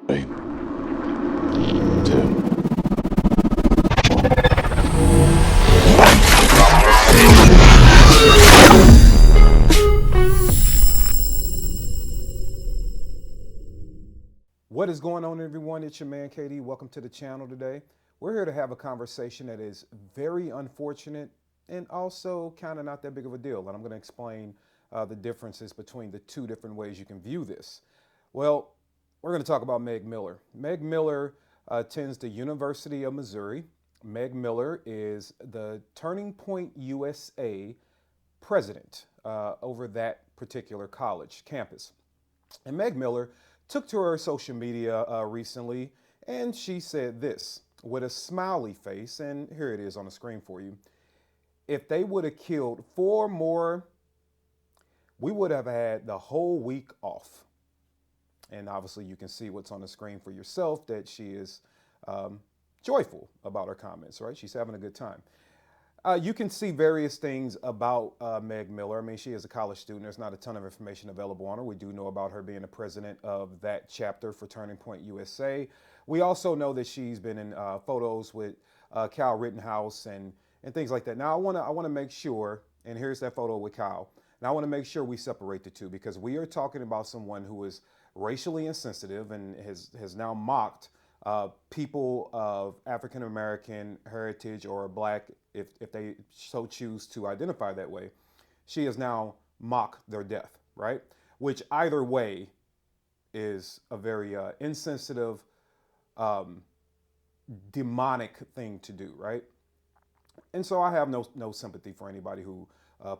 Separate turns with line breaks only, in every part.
Three, two.
What is going on, everyone? It's your man KD. Welcome to the channel today. We're here to have a conversation that is very unfortunate and also kind of not that big of a deal. And I'm going to explain the differences between the two different ways you can view this. Well, we're going to talk about Meg Miller. Meg Miller attends the University of Missouri. Meg Miller is the Turning Point USA president over that particular college campus. And Meg Miller took to her social media recently, and she said this with a smiley face, and here it is on the screen for you. If they would have killed 4 more, we would have had the whole week off. And obviously you can see what's on the screen for yourself, that she is joyful about her comments, right? She's having a good time. You can see various things about Meg Miller. I mean, she is a college student. There's not a ton of information available on her. We do know about her being the president of that chapter for Turning Point USA. We also know that she's been in photos with Kyle Rittenhouse and things like that. Now, I want to make sure, and here's that photo with Kyle. Now, I want to make sure we separate the two, because we are talking about someone who is racially insensitive and has now mocked people of African American heritage or Black, if they so choose to identify that way. She has now mocked their death, right? Which either way is a very insensitive, demonic thing to do, right? And so I have no sympathy for anybody who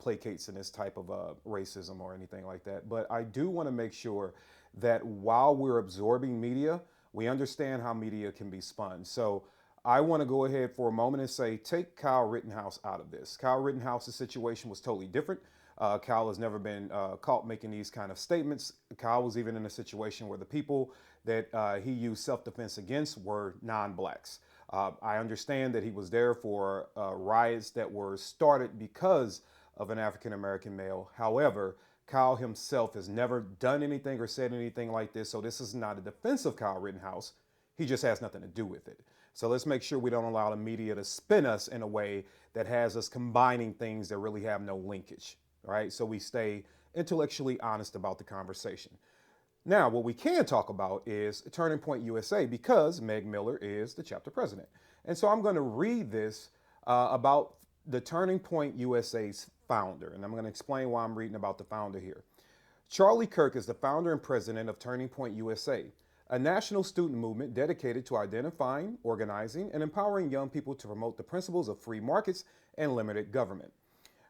placates in this type of racism or anything like that. But I do want to make sure that while we're absorbing media, we understand how media can be spun. So I want to go ahead for a moment and say, take Kyle Rittenhouse out of this. Kyle Rittenhouse's situation was totally different. Kyle has never been caught making these kind of statements. Kyle was even in a situation where the people that he used self-defense against were non-blacks. I understand that he was there for riots that were started because of an African-American male. However, Kyle himself has never done anything or said anything like this, so this is not a defense of Kyle Rittenhouse. He just has nothing to do with it. So let's make sure we don't allow the media to spin us in a way that has us combining things that really have no linkage, right? So we stay intellectually honest about the conversation. Now, what we can talk about is Turning Point USA, because Meg Miller is the chapter president. And so I'm going to read this about the Turning Point USA's founder, and I'm going to explain why I'm reading about the founder here. Charlie Kirk is the founder and president of Turning Point USA, a national student movement dedicated to identifying, organizing, and empowering young people to promote the principles of free markets and limited government.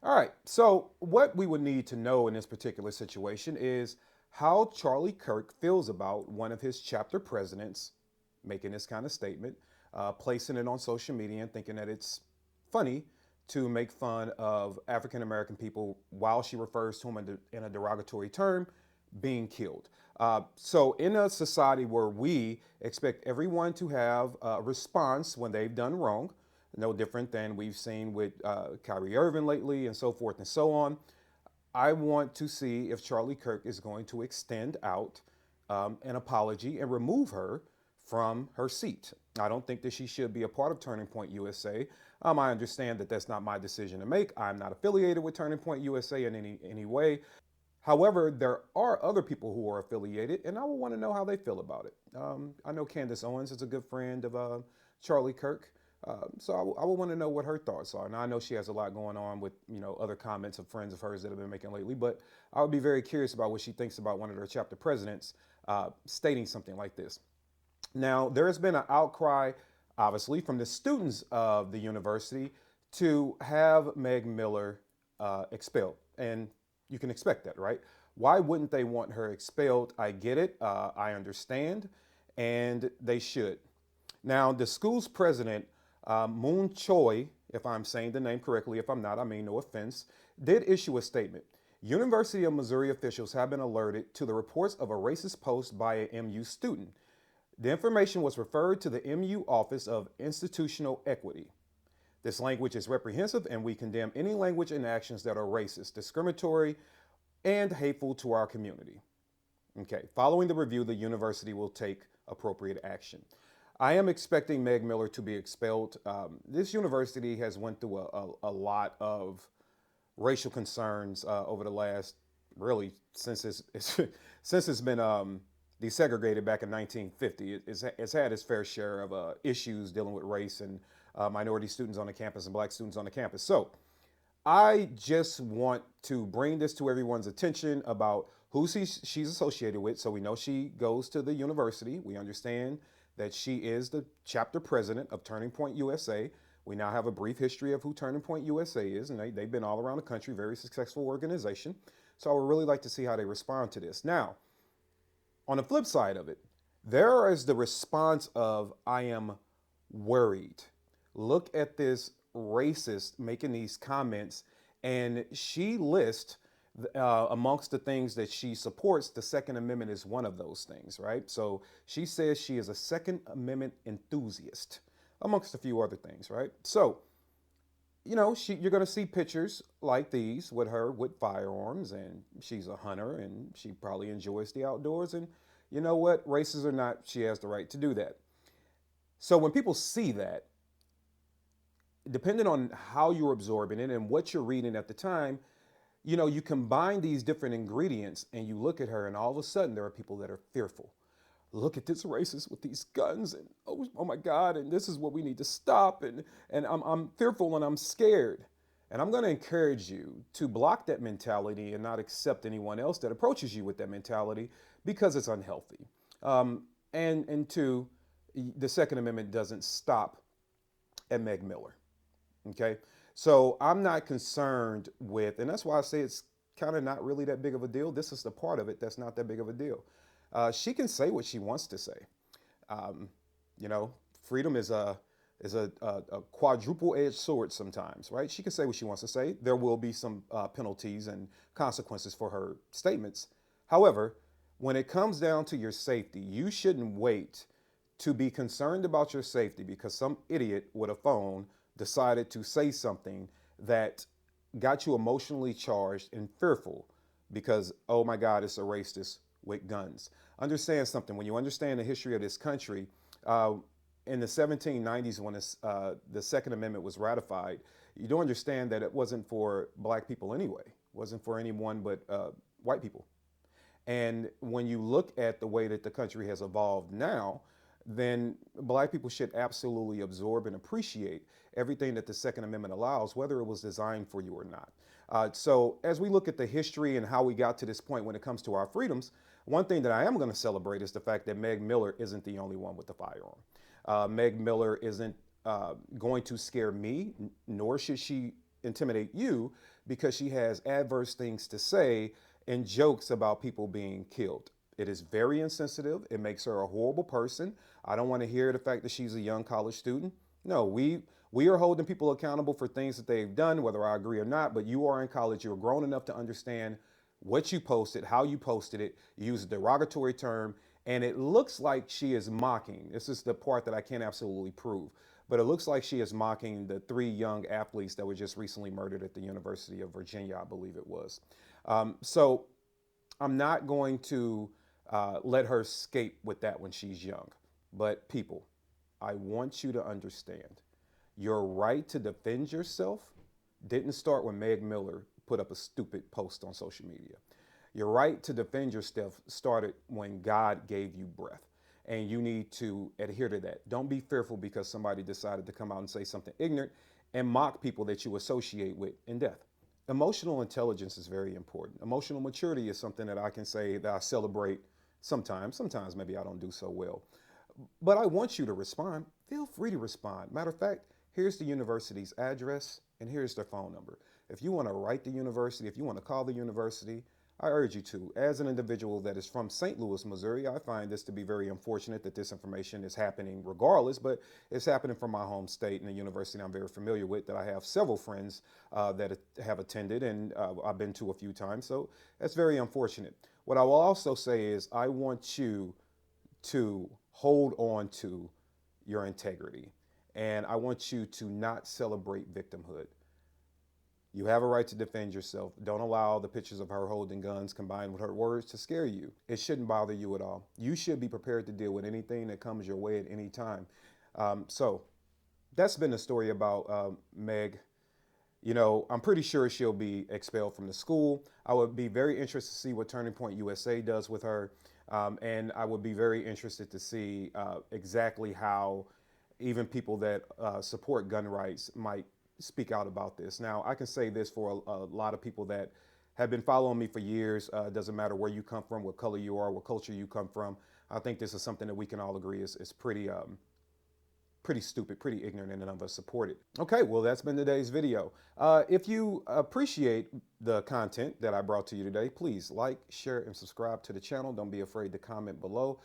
All right, so what we would need to know in this particular situation is how Charlie Kirk feels about one of his chapter presidents making this kind of statement, placing it on social media and thinking that it's funny to make fun of African American people while she refers to them in a derogatory term, being killed. So in a society where we expect everyone to have a response when they've done wrong, no different than we've seen with Kyrie Irving lately and so forth and so on, I want to see if Charlie Kirk is going to extend out an apology and remove her from her seat. I don't think that she should be a part of Turning Point USA. I understand that that's not my decision to make. I'm not affiliated with Turning Point USA in any way. However, there are other people who are affiliated, and I will want to know how they feel about it. I know Candace Owens is a good friend of Charlie Kirk, so I will want to know what her thoughts are. Now, I know she has a lot going on with other comments of friends of hers that have been making lately, but I would be very curious about what she thinks about one of their chapter presidents stating something like this. Now, there has been an outcry, obviously, from the students of the university to have Meg Miller expelled. And you can expect that, right? Why wouldn't they want her expelled? I get it. I understand. And they should. Now, the school's president, Moon Choi, if I'm saying the name correctly, if I'm not, I mean no offense, did issue a statement. University of Missouri officials have been alerted to the reports of a racist post by an MU student. The information was referred to the MU Office of Institutional Equity. This language is reprehensible, and we condemn any language and actions that are racist, discriminatory, and hateful to our community. Okay, following the review, the university will take appropriate action. I am expecting Meg Miller to be expelled. This university has went through a lot of racial concerns over the last, really, since it's been desegregated back in 1950. It's had its fair share of issues dealing with race and minority students on the campus and black students on the campus. So I just want to bring this to everyone's attention about who she's associated with. So we know she goes to the university. We understand that she is the chapter president of Turning Point USA. We now have a brief history of who Turning Point USA is, and they've been all around the country, very successful organization. So I would really like to see how they respond to this. Now, on the flip side of it, there is the response of, I am worried. Look at this racist making these comments, and she lists amongst the things that she supports, the Second Amendment is one of those things, right? So she says she is a Second Amendment enthusiast, amongst a few other things, right? So, you know, you're going to see pictures like these with her with firearms, and she's a hunter, and she probably enjoys the outdoors. And you know what? Races or not, she has the right to do that. So when people see that, depending on how you're absorbing it and what you're reading at the time, you know, you combine these different ingredients and you look at her, and all of a sudden there are people that are fearful. Look at this racist with these guns, and oh my God, and this is what we need to stop, and I'm fearful and I'm scared. And I'm going to encourage you to block that mentality and not accept anyone else that approaches you with that mentality, because it's unhealthy. And two, the Second Amendment doesn't stop at Meg Miller. Okay. So I'm not concerned with, and that's why I say it's kind of not really that big of a deal. This is the part of it that's not that big of a deal. She can say what she wants to say. You know, freedom is a quadruple-edged sword sometimes, right? She can say what she wants to say. There will be some penalties and consequences for her statements. However, when it comes down to your safety, you shouldn't wait to be concerned about your safety because some idiot with a phone decided to say something that got you emotionally charged and fearful because, oh my God, it's a racist with guns. Understand something. When you understand the history of this country, in the 1790s, when the Second Amendment was ratified, you do understand that it wasn't for black people anyway. It wasn't for anyone but white people. And when you look at the way that the country has evolved now, then black people should absolutely absorb and appreciate everything that the Second Amendment allows, whether it was designed for you or not. So as we look at the history and how we got to this point when it comes to our freedoms, one thing that I am going to celebrate is the fact that Meg Miller isn't the only one with the firearm. Meg Miller isn't going to scare me, nor should she intimidate you, because she has adverse things to say and jokes about people being killed. It is very insensitive. It makes her a horrible person. I don't want to hear the fact that she's a young college student. No, we are holding people accountable for things that they've done, whether I agree or not, but you are in college. You're grown enough to understand what you posted, how you posted it. You use a derogatory term, and it looks like she is mocking. This is the part that I can't absolutely prove, but it looks like she is mocking the 3 young athletes that were just recently murdered at the University of Virginia, I believe it was. So I'm not going to let her escape with that when she's young. But people, I want you to understand, your right to defend yourself didn't start when Meg Miller put up a stupid post on social media. Your right to defend yourself started when God gave you breath. And you need to adhere to that. Don't be fearful because somebody decided to come out and say something ignorant and mock people that you associate with in death. Emotional intelligence is very important. Emotional maturity is something that I can say that I celebrate sometimes. Sometimes maybe I don't do so well. But I want you to respond. Feel free to respond. Matter of fact, here's the university's address and here's their phone number. If you want to write the university, if you want to call the university, I urge you to. As an individual that is from St. Louis, Missouri, I find this to be very unfortunate that this information is happening regardless, but it's happening from my home state and a university I'm very familiar with that I have several friends that have attended and I've been to a few times. So that's very unfortunate. What I will also say is I want you to hold on to your integrity, and I want you to not celebrate victimhood. You have a right to defend yourself. Don't allow the pictures of her holding guns combined with her words to scare you. It shouldn't bother you at all. You should be prepared to deal with anything that comes your way at any time. So that's been the story about Meg. You know, I'm pretty sure she'll be expelled from the school. I would be very interested to see what Turning Point USA does with her. And I would be very interested to see exactly how even people that support gun rights might speak out about this. Now, I can say this for a lot of people that have been following me for years. It doesn't matter where you come from, what color you are, what culture you come from. I think this is something that we can all agree is pretty stupid, pretty ignorant, and none of us support it. Okay, well, that's been today's video. If you appreciate the content that I brought to you today, please like, share, and subscribe to the channel. Don't be afraid to comment below.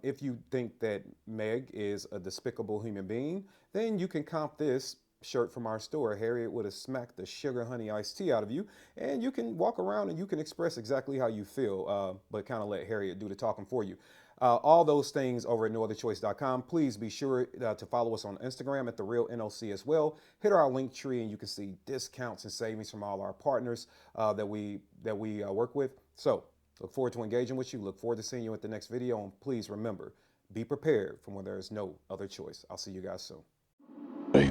If you think that Meg is a despicable human being, then you can comp this shirt from our store. Harriet would have smacked the sugar honey iced tea out of you, and you can walk around and you can express exactly how you feel, but kind of let Harriet do the talking for you. All those things over at nootherchoice.com. Please be sure to follow us on Instagram at The Real NOC as well. Hit our link tree and you can see discounts and savings from all our partners that we work with. So look forward to engaging with you. Look forward to seeing you at the next video. And please remember, be prepared for when there is no other choice. I'll see you guys soon.
Hey.